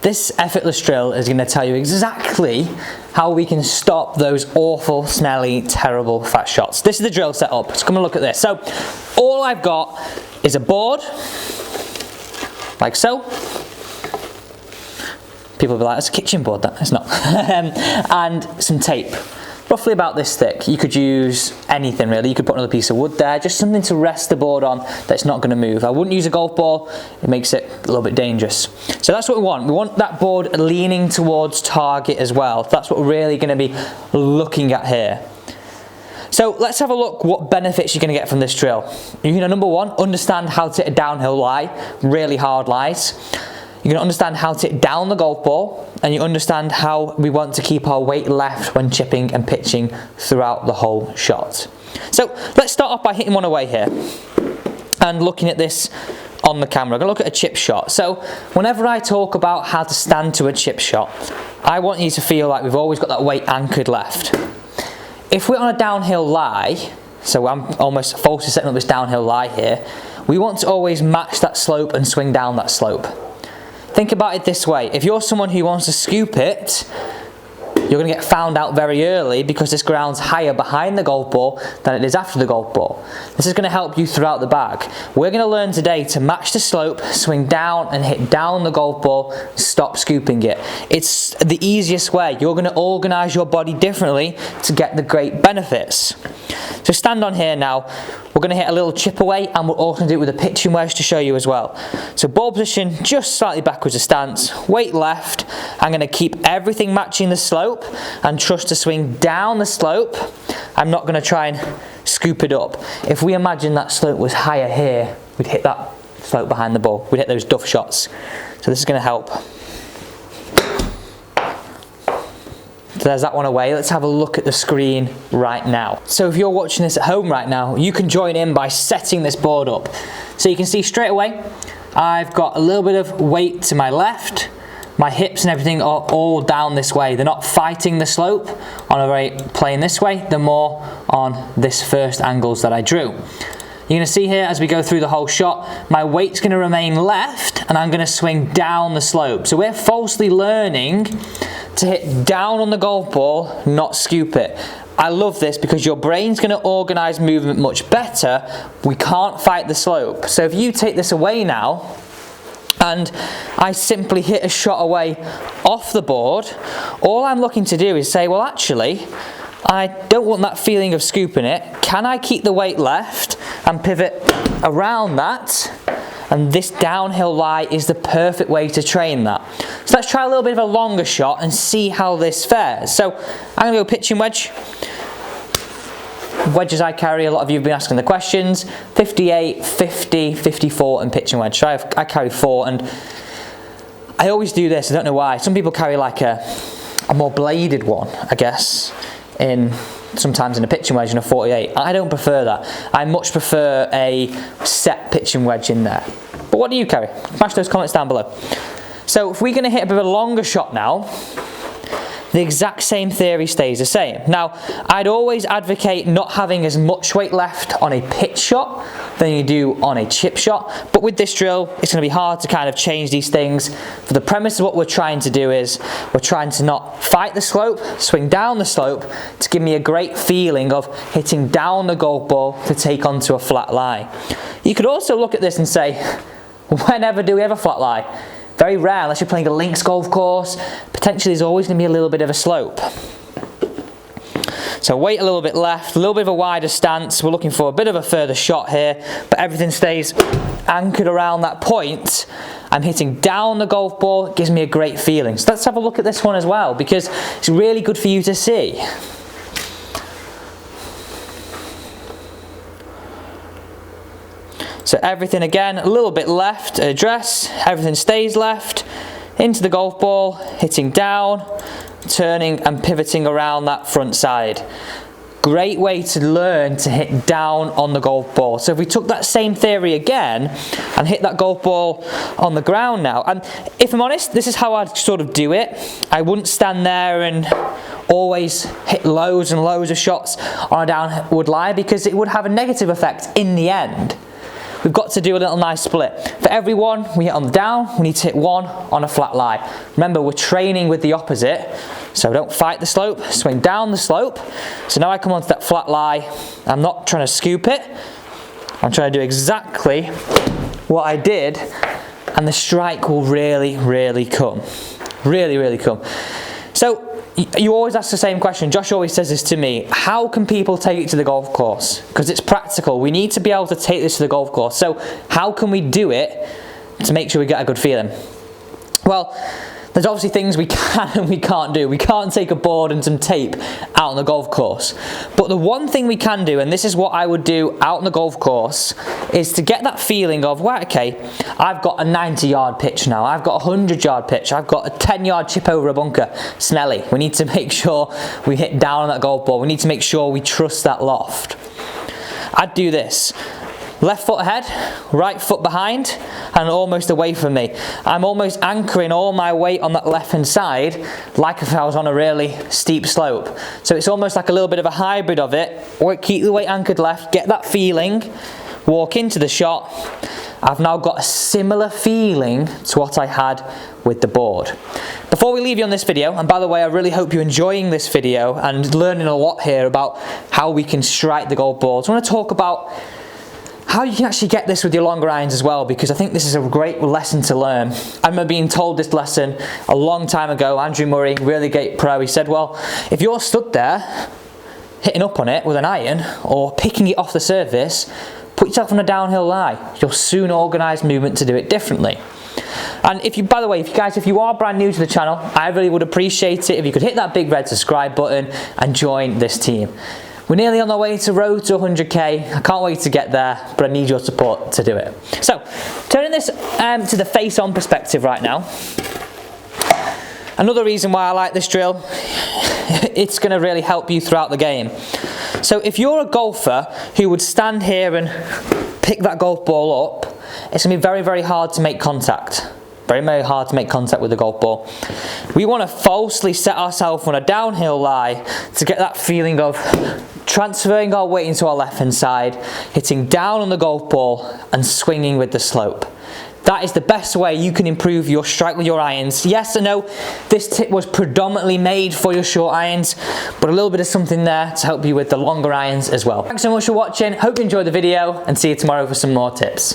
This effortless drill is going to tell you exactly how we can stop those awful, smelly, terrible fat shots. This is the drill set up. So come and look at this. So all I've got is a board, like so. People will be like, that's a kitchen board, that. It's not. And some tape, roughly about this thick. You could use anything really. You could put another piece of wood there, just something to rest the board on that's not going to move. I wouldn't use a golf ball, it makes it a little bit dangerous. So that's what we want. We want that board leaning towards target as well. That's what we're really going to be looking at here. So let's have a look what benefits you're going to get from this drill. You're going to, number one, understand how to hit a downhill lie, really hard lies. You're going to understand how to hit down the golf ball, and you understand how we want to keep our weight left when chipping and pitching throughout the whole shot. So let's start off by hitting one away here and looking at this on the camera. I'm going to look at a chip shot. So whenever I talk about how to stand to a chip shot, I want you to feel like we've always got that weight anchored left. If we're on a downhill lie, so I'm almost falsely setting up this downhill lie here, we want to always match that slope and swing down that slope. Think about it this way, if you're someone who wants to scoop it, you're going to get found out very early because this ground's higher behind the golf ball than it is after the golf ball. This is going to help you throughout the bag. We're going to learn today to match the slope, swing down and hit down the golf ball, stop scooping it. It's the easiest way. You're going to organise your body differently to get the great benefits. So stand on here now. We're going to hit a little chip away, and we're also going to do it with a pitching wedge to show you as well. So ball position just slightly backwards of stance, weight left. I'm going to keep everything matching the slope and trust to swing down the slope. I'm not going to try and scoop it up. If we imagine that slope was higher here, we'd hit that slope behind the ball. We'd hit those duff shots. So this is going to help. So there's that one away. Let's have a look at the screen right now. So if you're watching this at home right now, you can join in by setting this board up. So you can see straight away, I've got a little bit of weight to my left. My hips and everything are all down this way. They're not fighting the slope on a very plane this way. They're more on this first angles that I drew. You're going to see here as we go through the whole shot, my weight's going to remain left and I'm going to swing down the slope. So we're falsely learning to hit down on the golf ball, not scoop it. I love this because your brain's going to organise movement much better. We can't fight the slope. So if you take this away now, and I simply hit a shot away off the board, all I'm looking to do is say, well actually, I don't want that feeling of scooping it. Can I keep the weight left and pivot around that? And this downhill lie is the perfect way to train that. So let's try a little bit of a longer shot and see how this fares. So I'm going to go pitching wedge. Wedges I carry, a lot of you have been asking the questions. 58, 50, 54 and pitching wedge. So I carry 4, and I always do this, I don't know why. Some people carry like a more bladed one, I guess, sometimes in a pitching wedge in a 48. I don't prefer that. I much prefer a set pitching wedge in there. But what do you carry? Smash those comments down below. So if we're going to hit a bit of a longer shot now, the exact same theory stays the same. Now, I'd always advocate not having as much weight left on a pitch shot than you do on a chip shot, but with this drill, it's going to be hard to kind of change these things. For the premise of what we're trying to do is, we're trying to not fight the slope, swing down the slope to give me a great feeling of hitting down the golf ball to take onto a flat lie. You could also look at this and say, whenever do we have a flat lie? Very rare, unless you're playing a links golf course. Potentially there's always going to be a little bit of a slope. So weight a little bit left, a little bit of a wider stance. We're looking for a bit of a further shot here, but everything stays anchored around that point. I'm hitting down the golf ball, it gives me a great feeling. So let's have a look at this one as well, because it's really good for you to see. So everything again, a little bit left, address, everything stays left, into the golf ball, hitting down, turning and pivoting around that front side. Great way to learn to hit down on the golf ball. So if we took that same theory again and hit that golf ball on the ground now, and if I'm honest, this is how I'd sort of do it. I wouldn't stand there and always hit loads and loads of shots on a downward lie, because it would have a negative effect in the end. we've got to do a little nice split. For every one we hit on the down, we need to hit one on a flat lie. Remember, we're training with the opposite, so don't fight the slope, swing down the slope. So now I come onto that flat lie. I'm not trying to scoop it, I'm trying to do exactly what I did, and the strike will really, really come. Really, really come. So you always ask the same question. Josh always says this to me: how can people take it to the golf course? Because it's practical. We need to be able to take this to the golf course. So how can we do it to make sure we get a good feeling? Well, there's obviously things we can and we can't do. We can't take a board and some tape out on the golf course. But the one thing we can do, and this is what I would do out on the golf course, is to get that feeling of, well, okay, I've got a 90-yard pitch now. I've got a 100-yard pitch. I've got a 10-yard chip over a bunker. Smelly. We need to make sure we hit down on that golf ball. We need to make sure we trust that loft. I'd do this. Left foot ahead, right foot behind, and almost away from me. I'm almost anchoring all my weight on that left hand side, like if I was on a really steep slope. So it's almost like a little bit of a hybrid of it. Or keep the weight anchored left, get that feeling, walk into the shot. I've now got a similar feeling to what I had with the board. Before we leave you on this video, and by the way, I really hope you're enjoying this video and learning a lot here about how we can strike the golf balls. I want to talk about how you can actually get this with your longer irons as well, because I think this is a great lesson to learn. I remember being told this lesson a long time ago. Andrew Murray, really great pro, he said, well, if you're stood there hitting up on it with an iron or picking it off the surface, put yourself on a downhill lie. You'll soon organise movement to do it differently. And if you, by the way, if you are brand new to the channel, I really would appreciate it if you could hit that big red subscribe button and join this team. We're nearly on our way to road to 100k. I can't wait to get there, but I need your support to do it. So, turning this to the face-on perspective right now. Another reason why I like this drill, it's going to really help you throughout the game. So if you're a golfer who would stand here and pick that golf ball up, it's going to be very, very hard to make contact. Very, very hard to make contact with the golf ball. We want to falsely set ourselves on a downhill lie to get that feeling of transferring our weight into our left hand side, hitting down on the golf ball and swinging with the slope. That is the best way you can improve your strike with your irons. Yes, I know this tip was predominantly made for your short irons, but a little bit of something there to help you with the longer irons as well. Thanks so much for watching. Hope you enjoyed the video and see you tomorrow for some more tips.